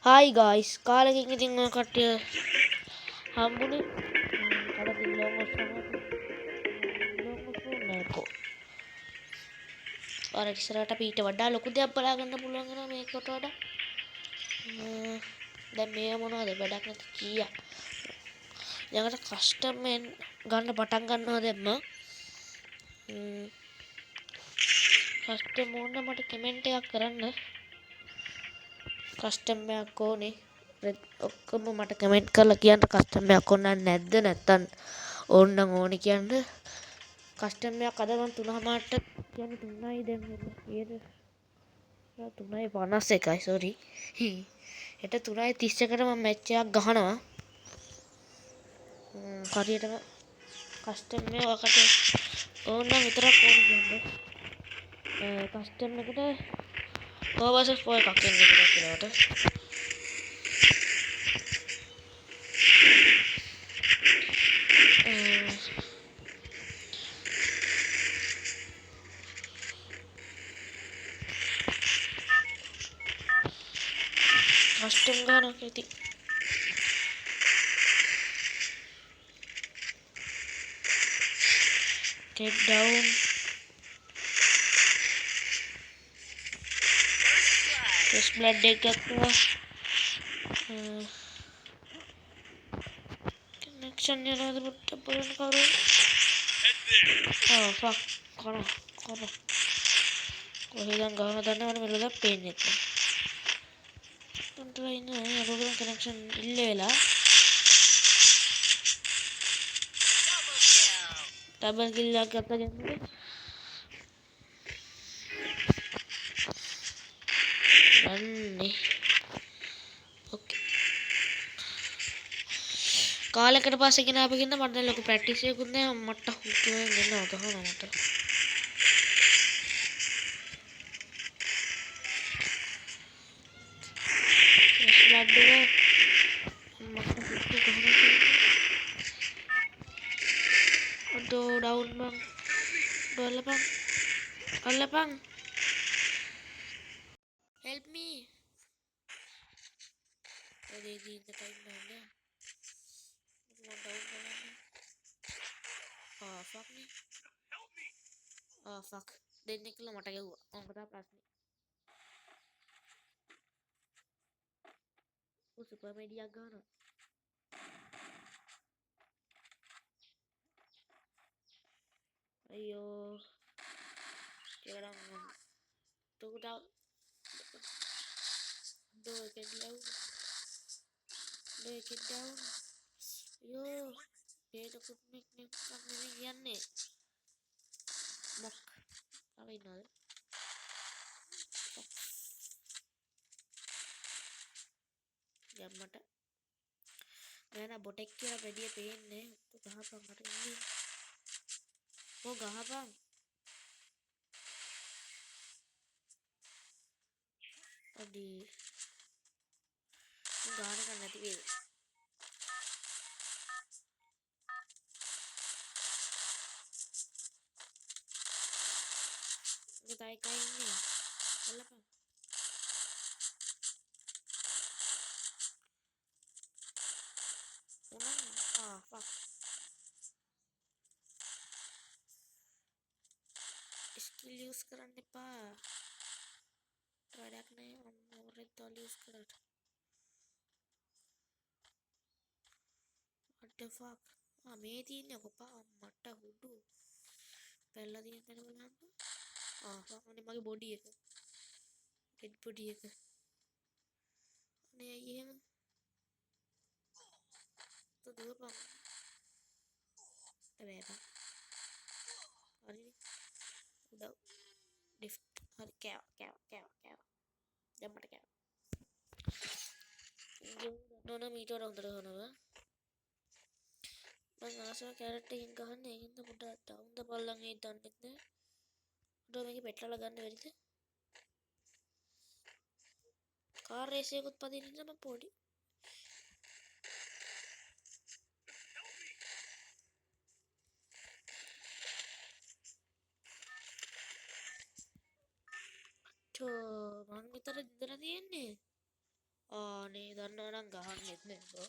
Hi guys, කාලෙකින් ඉතින් ඔය කට්ටිය හම්බුනේ කඩකින් ලොංගොස් තමයි ලොංගොස් නෑකෝ අර ඉස්සරහට අපි ඊට වඩා ලොකු දෙයක් බලා ගන්න පුළුවන් වෙනවා මේකට වඩා දැන් මේ මොනවද වැඩක් නැති කීයක් ඊළඟට කස්ටම් ගන්න පටන් ගන්නවා දැම්ම කස්ටම් ඕන මට කමෙන්ට් එකක් කරන්න කස්ටම් එකක් ඕනේ ඔක්කොම මට කමෙන්ට් කරලා කියන්න කස්ටම් එකක් ඕන නැද්ද නැත්තම් ඕන්නම් ඕනේ කියන්න කස්ටම් එකක් අද මම 3:00ට කියන්නේ 3යි දැන් ඊට 3:51යි සෝරි හෙට 3:31ට මම මැච් එකක් ගහනවා හරියටම කස්ටම් එක ඔකට ඕන්නම් විතරක් ඕනේ කියන්නේ කස්ටම් එකට ඕවර්සස් පොය එකක් එන්න කියලා කස්ටම් ගන්න කැති get down first blood එකක් connection යනවාද පුට්ට බලන්න කවුරු oh fuck කොහොම කොහෙන්ද ගහන දන්නේ මම මෙලොව පේන්නේ නැහැ try නෑ අපේ connection ඉල්ල වෙලා double kill එකක් ගත්තා කියන්නේ රන්නේ ඕකේ කාලයකට පස්සේ ගෙන අපින්න මට දැන් ලොකු ප්‍රැක්ටිස් එකකුත් නෑ මට හුතුවෙන් දෙනවා ගහනවා මට ස්ලැඩ් එක මට හුතු ගහනවා අදෝ ඩවුන් බං අල්ලපන් help me they in the time now one down oh fuck me oh fuck දෙන්නෙක් කියලා මට ගැව්වා මම කතා ප්‍රශ්නේ සුපර් මීඩියා ගන්නවා අයියෝ ඒකනම් තුකට do get down yo ඒක කුට්නික් නෙක් නෙමෙයි කියන්නේ මොක් තව ඉන්නවද යම්මට නෑ බොටෙක් කියලා වැඩිය පේන්නේ තු ගහපන් මට ඉන්නේ කො ගහපන් අඩි ගාන ගන්න නැති වේද තයි කයි ඉන්නේ අල්ලපන් ah fuck skill use කරන්න එපා වැඩක් නෑ මම ඕරෙත් තෝල් use කරාට what the fuck මේ තියෙන්නේ කොපා මට හුඩු පැල්ලා තියෙන තැන බලන්න fuck මගේ බොඩි එක ඩෙඩ් බොඩි එක අනේ අයියේ එහෙම දුවපන් හැබැයි හරි උදව් ලිෆ්ට් හරි කෑව දැන් මට කෑව නෝන මීට වඩා හොඳට ගහනවා මම ආසම කැරට් එකෙන් ගහන්නේ ඒකින්ද පොඩ්ඩක් ඩවුන් ද බලන් ඒ දන්නෙත් නෑ උඩ මේකේ පෙට්‍රල් ගන්න බැරිද කාර් රේස් එකකුත් පදින්න මම පොඩි මං විතර ඉඳලා තියෙන්නේ ආනේ නම් ගහන්නෙත් නෑ බෝ.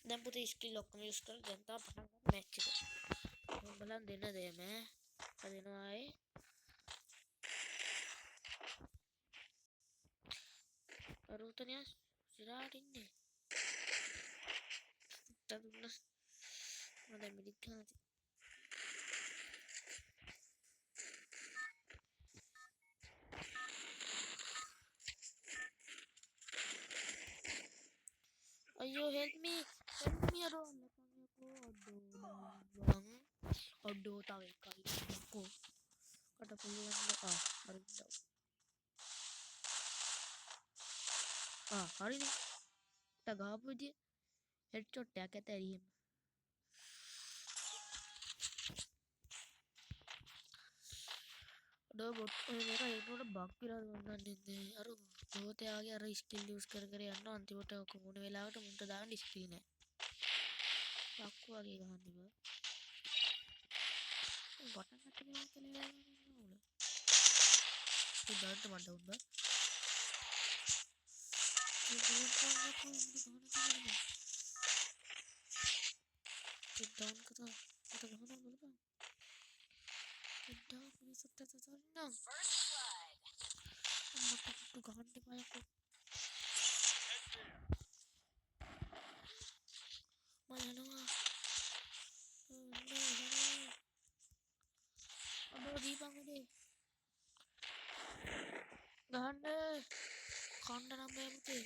දැන් පුතේ ස්කිල් ඔක්කොම යූස් කරලා දැන් තා පටන් ගන්න මැච් එක. මම බලන් දෙන්න දෙම හදිනවා ආයේ. අරුතනිය සිරාට ඉන්නේ. දුන්න මම දැන් මිනිත් ගන්න. අයියෝ help me අරෝ අඩෝ තව එකයි කො කට පුළුවන් හරිනේ ට ගාපු විදිය හෙඩ්ෂොට් එකක් ඇතරියෙම අඩෝ බොට් මේක ඒකට බග් කියලා ගන්නන්නේ අර දෝතයාගේ අර ස්කිල් යූස් කර කර යන්න අන්තිමට කොමුණ වෙලාවට මුන්ට දාන්න ස්කිල් නෑ ලක්කු වගේ ගහන්නේ බා බටන් අතේ කියලා නෝල උඩට මඩ උඩ down kata kata gahana boleh down please sutta sorry amma tu gahan de paya ko mayanawa ado di bang de gahan de kanda nambe mute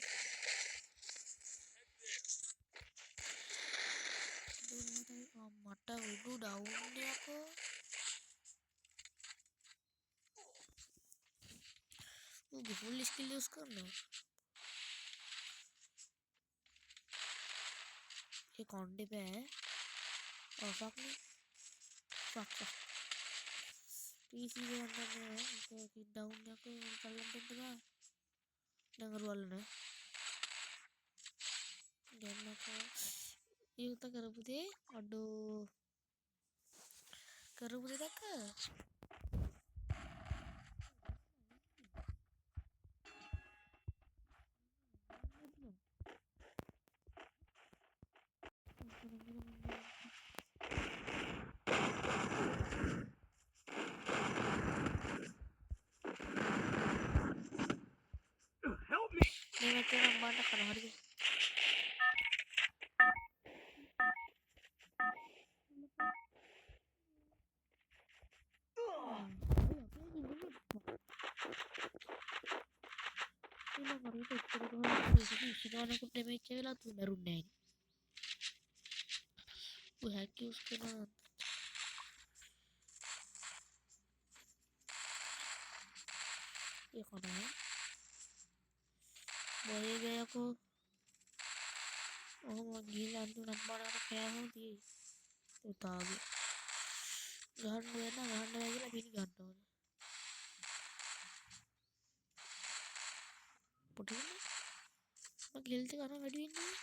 මට උඩු ඩවුන් යකෝ උගේ ෆුල් ස්කිල් යූස් කරනවා ඒ කොණ්ඩේ බෑ ෆක් නේ ෆක් PC ගන්නන්නේ ඒක down යකෝ කලින් දෙන්නවා දැන් අරවලනේ දැන්මකෝ යුත කරපු දේ අඩෝ කරපු දේ දැක්ක මේ මැච් එක නම් බාන්න කරා හරිද මරුට එච්චර ගානකට ඩැමේජ් වෙලා තු මැරුන්නේ නෑනේ ඌ හැක් යූස් කරනවා ඒක නෑ බොයේ ගයකෝ ඔහොම ගිහලා අන්තිම නම්බරකට කෑවම තියෙයි උතාගේ ගහන්න බෑ කියලා පිළි ගන්න ඕනේ පොඩිනේ මගේ හෙල්ත් එක අර වැඩි වෙන්නේ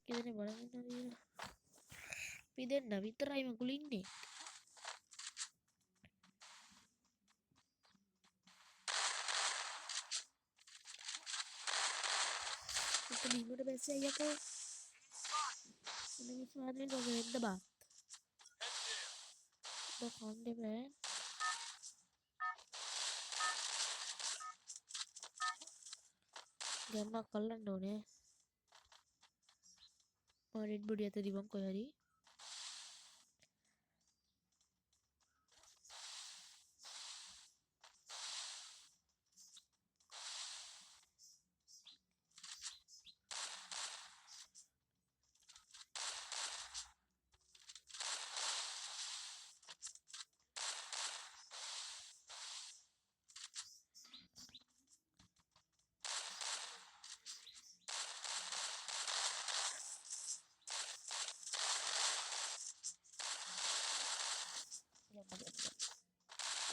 ඉතින් බලන්න නේද පිදෙන්න විතරයි මගුල ඉන්නේ itu bingung udah biasa ya kok ini suaranya gak gede banget udah konde men gak bakalan dong ya mau Red Bull dia tadi bang kok hari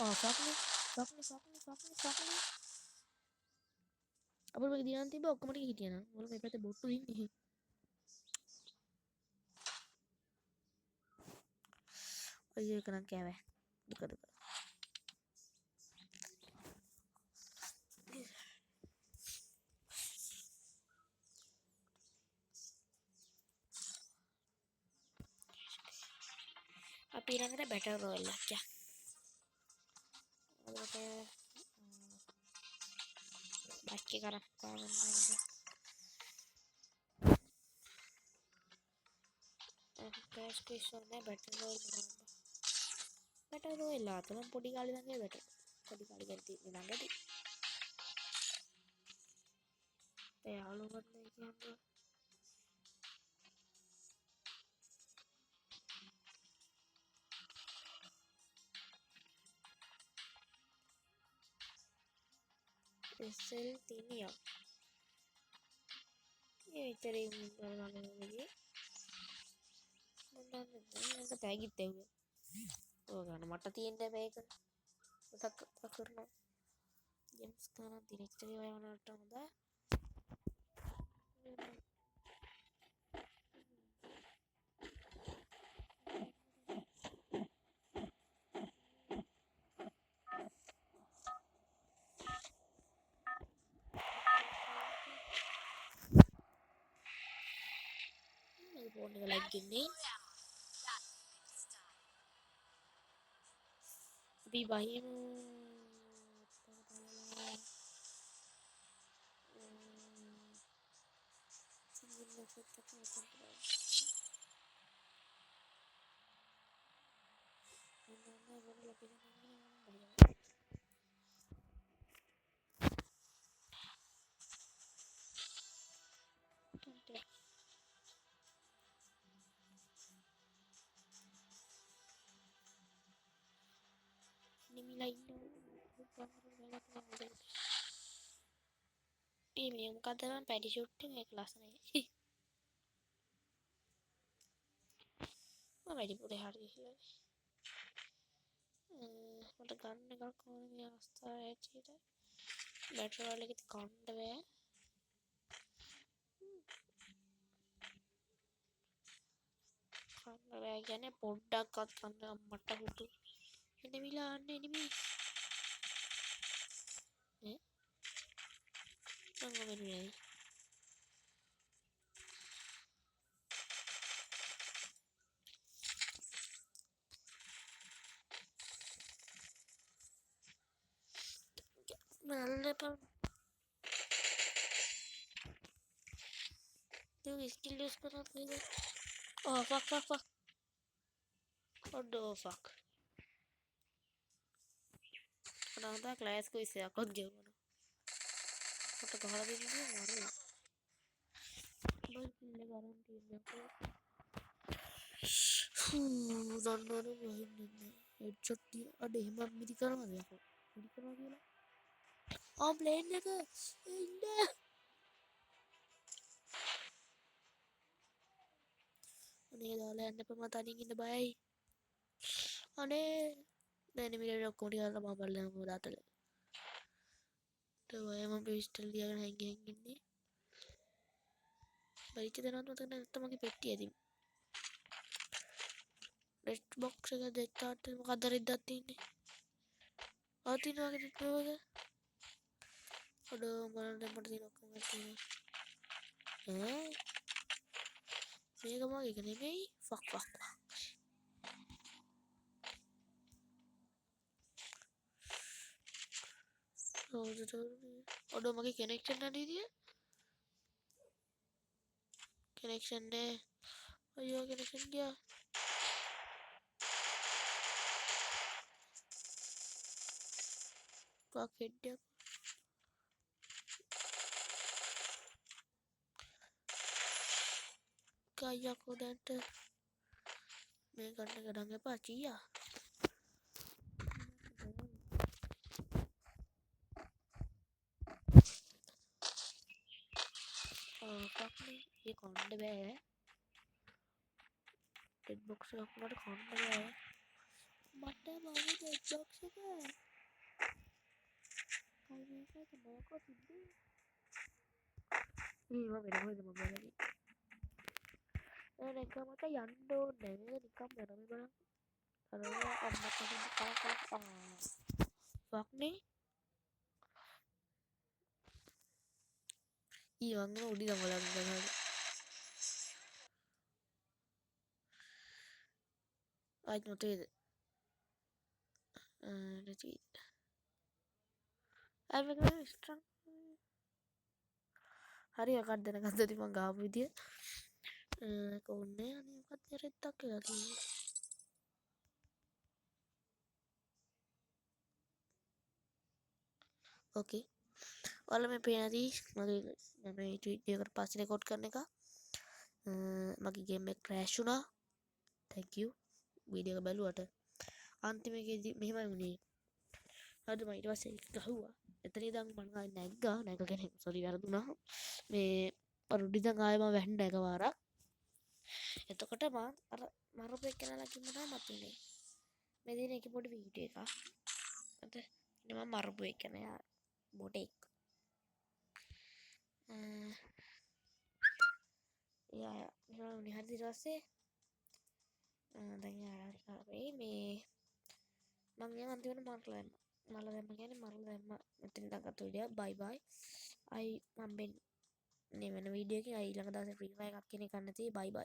oh fuck nih apa bagi dia nanti bawa kemana gitu ya boleh kayak pt botol ini oh iya kena kewe dekat අපි ඊළඟට battle royal එකක් යන්න. Bike එක කරක් ගන්න cash crystal නෑ battle royal මොනවද? Battle royal ආත මම පොඩි කාලේ ඉඳන් පොඩි කාලේ ගැන තියෙන්නේ ළඟදී. ඒ යාළුවෝ කියන්නේ SL තිනියක්. ඒ විතරේ ගන්නන්නේ. මම දන්නේ තෑගිත් ඇහුවේ. ඔය ගන්න මට තියෙන මේක. මතක් කරනවා. ජෙම්ස් ගන්න දිනෙච්චරේ ඔය වුණාට හොඳයි. මේ ෆෝන් එක ලයික් ගින්නේ. අපි බහිමු. නිමිලා ඉන්න මේ මොකද නම් පැඩි ෂූට් එක ලස්සනයි. මම වැඩිපුර හරි ගිහලා මට ගන්න එකක් ඕනේ අවස්ථාව ඇටියට බැටර් රෝල් එකේ කන්න බෑ. කන්න බෑ කියන්නේ පොඩ්ඩක්වත් කන්න මට හුදු එනෙවිලා අන්න එනිමි නේ මම වෙන්නේ නල්ලපන් you still use කරත් නේද oh fuck oh fuck අනාදා ක්ලාස් කො ඉස්සයක්වත් ගෙවුණා මට ගහලා දෙන්නේ මරුවා බල් පිල්ල ගන්න තියෙනවා දන්නවනේ වහින්නේ හෙඩ්ෂොට් තිය අඩ එහෙම මිදි කරනවද යකෝ මිදි කරනවා කියලා ප්ලේන් එක ඉන්න අනේ දාලා යන්න එපා මම තනියෙන් ඉන්න බයයි අනේ දැන් මිලේ ඔක්කොම ටික මම බලලා මොකද අතල ඔය මම පිස්ටල් තියාගෙන හැංගෙන් ඉන්නේ බයිච් දෙනවත් මතක නැත්නම් මගේ පෙට්ටිය ඇති රෙඩ් බොක්ස් එක දෙච්චාට මොකක්ද රෙද්දක් තියෙන්නේ ආ තියෙනවා වගේ දෙන්නේ අඩෝ බලන්න මට තියෙන ඔක්කොම තියෙනවා මේක මගේ එක නෙමෙයි ෆක් අඩෝ මගේ කනෙක්ෂන් නැතිදිය කනෙක්ෂන් නෑ අයියෝ කනෙක්ෂන් ගියා ෆක් හෙඩ් එක කයියකෝ දැන්ට මේ ගන්න ගඩන් එපා චීයා පක්නේ ඒ කොන්්ඩ බෑ ටෙඩ් බොක්ස එකක්මට කොන්්ඩ බෑ මට මගේ ටෙඩ් බොක්ස එක කයික නෝකෝ තිබ්බේ ඒවා වෙනකොයිද මම බලන්නේ එක මට යන්න ඕනේ නේද නිකම් යනම බලන්න අර අම්මා ෆක්නේ ඊවංග උඩි ගමලන්න ගහලා ආයිත් මොතේද retweet මේක ස්ට්‍රං හරි එකක් දැනගත්තද මං ගාපු විදිය කොන්නේ අනේ මොකක්ද රෙද්දක් කියලා තියෙන්නේ ඕකේ ඔයාලා මේ පේන ඇති මගේ මම ට්වීට් එකකට පස්සේ රෙකෝඩ් කරන එක මගේ ගේම් එක ක්‍රෑෂ් වුණා thank you වීඩියෝ එක බැලුවට අන්තිම එකේදී මෙහෙමයි වුණේ හරිද මම ඊට පස්සේ ගහුවා එතන ඉඳන් මම ආයෙ නැග්ගා සෝරි වැරදුනා මේ පරුඩි ඉඳන් ආයෙ මම වැහෙන්න එකපාරක් එතකොට මම අර මරපු එක්කනලා කිව්වම මතුනේ මේ දින එක පොඩි වීඩියෝ එකක් හරිද ඉතින් මම මරපු එක්කනයා බොටෙක් යා යා හරි ඊට පස්සේ දැන් යාලා මේ මං යන අන්තිමට මරලා දැම්ම කියන්නේ මරලා දැම්ම මෙතන ඉඳන් ගත්ත වීඩියෝ බයි බයි අයි මම වෙන වීඩියෝ එකේ අයි ළඟ දවසේ ෆ්‍රී ෆයර් එකක් කියන එක ගන්න තියෙයි බයි බයි